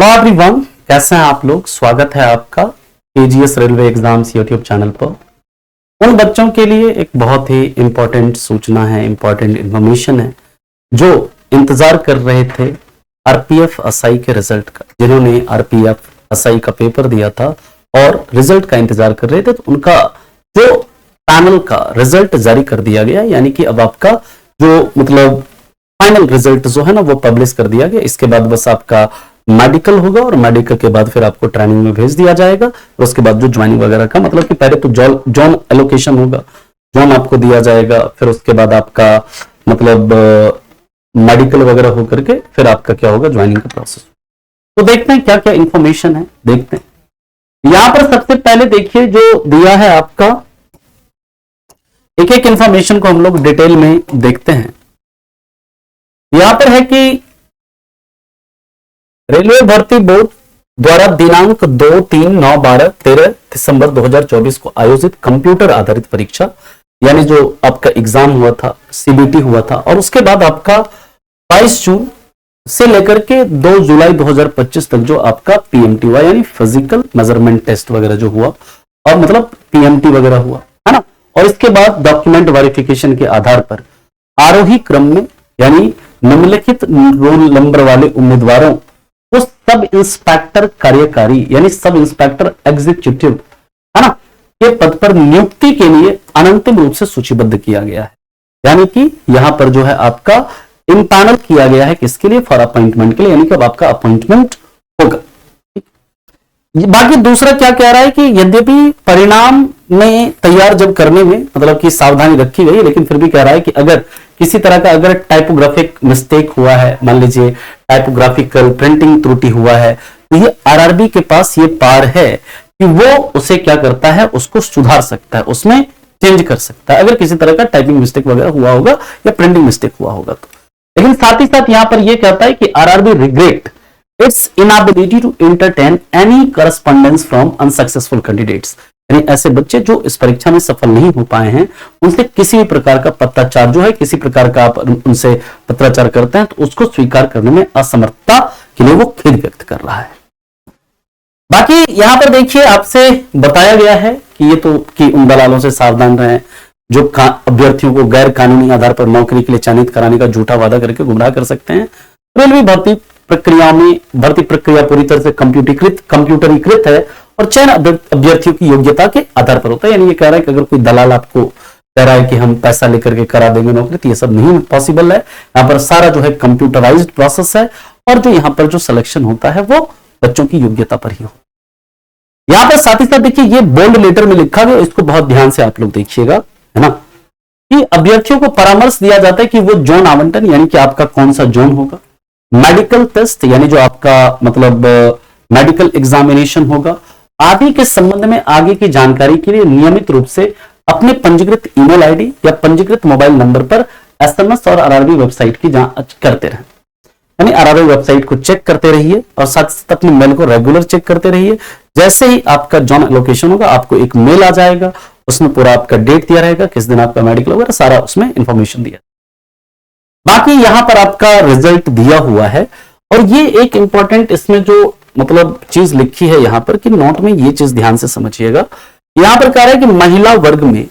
Everyone, कैसे हैं आप लोग। स्वागत है आपका KGS railway exams YouTube channel पर। उन बच्चों के लिए एक बहुत ही इंपॉर्टेंट सूचना है, इंपॉर्टेंट इंफॉर्मेशन है जो इंतजार कर रहे थे आरपीएफ एसआई के रिजल्ट का। जिन्होंने आरपीएफ एसआई का पेपर दिया था और रिजल्ट का इंतजार कर रहे थे, तो उनका जो पैनल का रिजल्ट जारी कर दिया गया, यानी कि अब आपका जो मतलब फाइनल रिजल्ट जो है ना वो पब्लिश कर दिया गया। इसके बाद बस आपका मेडिकल होगा और मेडिकल के बाद फिर आपको ट्रेनिंग में भेज दिया जाएगा। और उसके बाद जो ज्वाइनिंग वगैरह का मतलब कि पहले तो जोन एलोकेशन होगा, जोन आपको दिया जाएगा, फिर उसके बाद आपका मतलब मेडिकल वगैरह होकर के फिर आपका क्या होगा, ज्वाइनिंग का प्रोसेस। तो देखते हैं क्या क्या इंफॉर्मेशन है, देखते हैं। यहां पर सबसे पहले देखिए जो दिया है आपका, एक एक इंफॉर्मेशन को हम लोग डिटेल में देखते हैं। यहां पर है कि रेलवे भर्ती बोर्ड द्वारा दिनांक 2, 3, 9, 12, 13 दिसंबर 2024 को आयोजित कंप्यूटर आधारित परीक्षा, यानी जो आपका एग्जाम हुआ था, सीबीटी हुआ था, और उसके बाद आपका 22 जून से लेकर के 2 जुलाई 2025 तक जो आपका पीएमटी हुआ, यानी फिजिकल मेजरमेंट टेस्ट वगैरह जो हुआ, और मतलब पीएमटी वगैरह हुआ है ना। और इसके बाद डॉक्यूमेंट वेरिफिकेशन के आधार पर आरोही क्रम में यानी निम्नलिखित रोल नंबर वाले उम्मीदवारों को सब इंस्पेक्टर कार्यकारी यानी सब इंस्पेक्टर एग्जीक्यूटिव है ना के पद पर नियुक्ति के लिए अनंतिम रूप से सूचीबद्ध किया गया है। यानी कि यहां पर जो है आपका इम्पैनल किया गया है किसके लिए, फॉर अपॉइंटमेंट के लिए, यानी कि अब आपका अपॉइंटमेंट होगा। बाकी दूसरा क्या कह रहा है कि यद्यपि परिणाम में तैयार जब करने में मतलब कि सावधानी रखी गई, लेकिन फिर भी कह रहा है कि अगर किसी तरह का अगर टाइपोग्राफिक मिस्टेक हुआ है, मान लीजिए टाइपोग्राफिकल प्रिंटिंग त्रुटि हुआ है, तो ये आरआरबी के पास ये पावर है कि वो उसे क्या करता है, उसको सुधार सकता है, उसमें चेंज कर सकता है अगर किसी तरह का टाइपिंग मिस्टेक वगैरह हुआ होगा या प्रिंटिंग मिस्टेक हुआ होगा तो। लेकिन साथ ही साथ यहां पर यह कहता है कि RRB regret its inability to entertain any correspondence from unsuccessful candidates, यानी ऐसे बच्चे जो इस परीक्षा में सफल नहीं हो पाए हैं, उनसे किसी भी प्रकार का पत्राचार जो है, किसी प्रकार का आप उनसे पत्राचार करते हैं तो उसको स्वीकार करने में असमर्थता के लिए वो खेद व्यक्त कर रहा है। बाकी यहां पर देखिए आपसे बताया गया है कि ये तो कि उन दलालों से सावधान रहें जो अभ्यर्थियों को गैर कानूनी आधार पर नौकरी के लिए चयनित कराने का झूठा वादा करके गुमराह कर सकते हैं। रेलवे भर्ती प्रक्रिया में भर्ती प्रक्रिया पूरी तरह से कंप्यूटरीकृत है और चयन अभ्यर्थियों की योग्यता के आधार पर होता है। यानी ये कह रहा है कि अगर कोई दलाल आपको कह रहा है कि हम पैसा लेकर के करा देंगे नौकरी, तो ये सब नहीं पॉसिबल है। यहाँ पर सारा जो है कंप्यूटराइज्ड प्रोसेस है और जो यहाँ पर जो सिलेक्शन होता है वो बच्चों की योग्यता पर ही हो। यहाँ पर साथ ही साथ देखिए ये बोल्ड लेटर में लिखा गया, इसको बहुत ध्यान से आप लोग देखिएगा, है ना, कि अभ्यर्थियों को परामर्श दिया जाता है कि वो जोन आवंटन यानी कि आपका कौन सा जोन होगा, मेडिकल टेस्ट यानी जो आपका मतलब मेडिकल एग्जामिनेशन होगा आदि के संबंध में आगे की जानकारी के लिए नियमित रूप से अपने पंजीकृत ईमेल आईडी या पंजीकृत मोबाइल नंबर पर एसएमएस और आरआरबी वेबसाइट की जांच करते रहें। यानी आरआरबी वेबसाइट को चेक करते रहिए और साथ साथ अपने मेल को रेगुलर चेक करते रहिए। जैसे ही आपका जॉन एलोकेशन होगा आपको एक मेल आ जाएगा, उसमें पूरा आपका डेट दिया रहेगा, किस दिन आपका मेडिकल वगैरह सारा उसमें इंफॉर्मेशन दिया। बाकी यहां पर आपका रिजल्ट दिया हुआ है और ये एक इंपॉर्टेंट इसमें जो मतलब चीज लिखी है यहां पर कि नोट में ये चीज ध्यान से समझिएगा। यहां पर कह रहा है कि महिला वर्ग में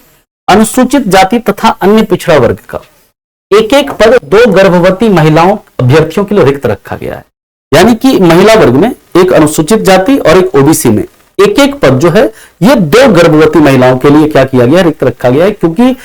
अनुसूचित जाति तथा अन्य पिछड़ा वर्ग का एक एक पद 2 गर्भवती महिलाओं अभ्यर्थियों के लिए रिक्त रखा गया है। यानी कि महिला वर्ग में एक अनुसूचित जाति और एक ओबीसी में एक एक पद जो है ये 2 गर्भवती महिलाओं के लिए क्या किया गया, रिक्त रखा गया है, क्योंकि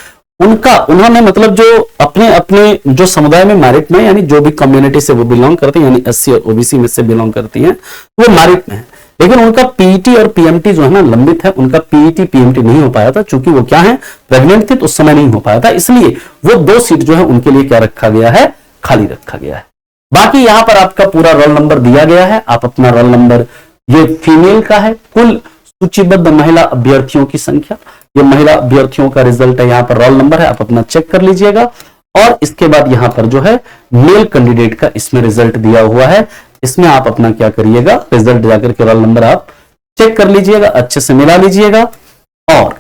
उन्होंने मतलब जो अपने जो समुदाय में मेरिट में यानी जो भी कम्युनिटी से वो बिलोंग करते हैं यानी एससी और ओबीसी में से बिलोंग करती हैं वो मेरिट में है, लेकिन उनका पीईटी और पीएमटी जो है ना लंबित है। उनका पीईटी पीएमटी नहीं हो पाया था क्योंकि वो क्या है, प्रेग्नेंट थी तो उस समय नहीं हो पाया था, इसलिए वो 2 सीट जो है उनके लिए क्या रखा गया है, खाली रखा गया है। बाकी यहां पर आपका पूरा रोल नंबर दिया गया है, आप अपना रोल नंबर, ये फीमेल का है, कुल सूचीबद्ध महिला अभ्यर्थियों की संख्या, ये महिला अभ्यर्थियों का रिजल्ट है, यहां पर रोल नंबर है, आप अपना चेक कर लीजिएगा। और इसके बाद यहां पर जो है मेल कैंडिडेट का इसमें रिजल्ट दिया हुआ है, इसमें आप अपना क्या करिएगा, रिजल्ट जाकर के रोल नंबर आप चेक कर लीजिएगा, अच्छे से मिला लीजिएगा। और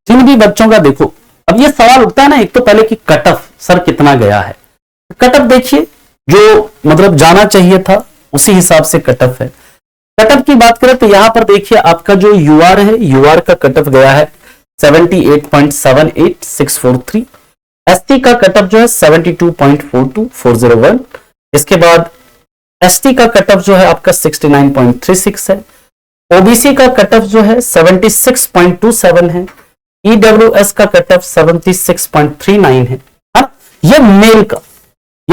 जिन भी बच्चों का देखो अब ये सवाल उठता है ना, एक तो पहले कि कट ऑफ सर कितना गया है, कट ऑफ देखिए जो मतलब जाना चाहिए था उसी हिसाब से कट ऑफ है। कट ऑफ की बात करें तो यहां पर देखिए आपका जो यूआर है, यूआर का कट ऑफ गया है 78.78643। एसटी का कट ऑफ जो है 72.42401। इसके बाद एसटी का कट ऑफ जो है आपका 69.36 है। ओबीसी का कट ऑफ जो है 76.27 है। ईडब्ल्यूएस का कट ऑफ 76.39 है। ये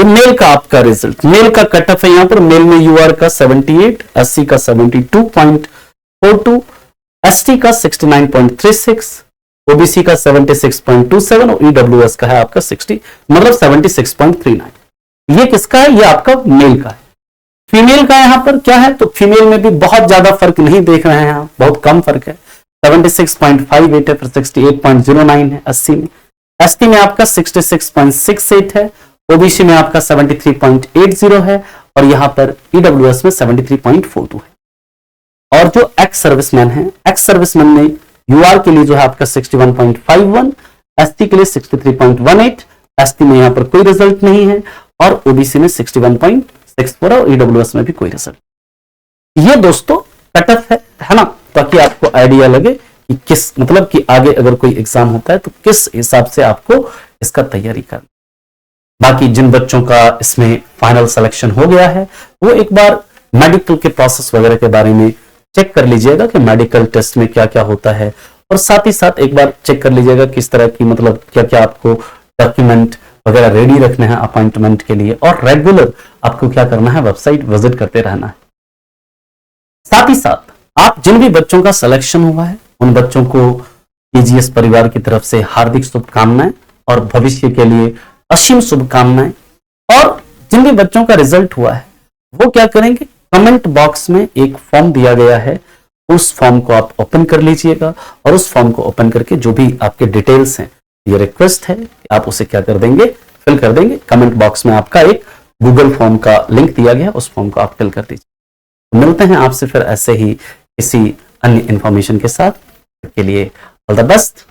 मेल का आपका रिजल्ट, मेल का कट ऑफ है। यहां पर मेल में यूआर का 78, एससी का 72.42, एसटी का 69.36, ओबीसी का 76.27 और ईडब्ल्यूएस का है आपका 60 मतलब 76.39। ये किसका है? ये आपका मेल का है। फीमेल का यहां पर क्या है? तो फीमेल में भी बहुत ज्यादा फर्क नहीं देख रहे हैं, यहां बहुत कम फर्क है। 76.58 है, फिर 68.09 है एससी में। एसटी में आपका 66.68 है, ओबीसी में आपका 73.80 है और यहां पर ईडब्ल्यूएस में 73.42 है। और जो एक्स सर्विसमैन है, एक्स सर्विसमैन में यूआर के लिए जो है आपका 61.51, एसटी के लिए 63.18, एसटी में यहां पर कोई रिजल्ट नहीं है और ओबीसी में 61.64 और ईडब्ल्यूएस में भी कोई रिजल्ट। ये दोस्तों कट ऑफ है ना, ताकि आपको आइडिया लगे कि किस मतलब कि आगे अगर कोई एग्जाम होता है तो किस हिसाब से आपको इसका तैयारी करना। बाकी जिन बच्चों का इसमें फाइनल सिलेक्शन हो गया है वो एक बार मेडिकल के प्रोसेस वगैरह के बारे में चेक कर लीजिएगा कि मेडिकल टेस्ट में क्या क्या होता है, और साथ ही साथ एक बार चेक कर लीजिएगा किस तरह की मतलब क्या क्या आपको डॉक्यूमेंट वगैरह रेडी रखने हैं अपॉइंटमेंट के लिए, और रेगुलर आपको क्या करना है, वेबसाइट विजिट करते रहना है। साथ ही साथ आप जिन भी बच्चों का सिलेक्शन हुआ है उन बच्चों को केजीएस परिवार की तरफ से हार्दिक शुभकामनाएं और भविष्य के लिए असीम शुभकामनाएं। और जिन भी बच्चों का रिजल्ट हुआ है वो क्या करेंगे, कमेंट बॉक्स में एक फॉर्म दिया गया है, उस फॉर्म को आप ओपन कर लीजिएगा और उस फॉर्म को ओपन करके जो भी आपके डिटेल्स हैं, ये रिक्वेस्ट है कि आप उसे क्या कर देंगे, फिल कर देंगे। कमेंट बॉक्स में आपका एक गूगल फॉर्म का लिंक दिया गया, उस फॉर्म को आप फिल कर दीजिए। मिलते हैं आपसे फिर ऐसे ही किसी अन्य इंफॉर्मेशन के साथ। के लिए ऑल द बेस्ट।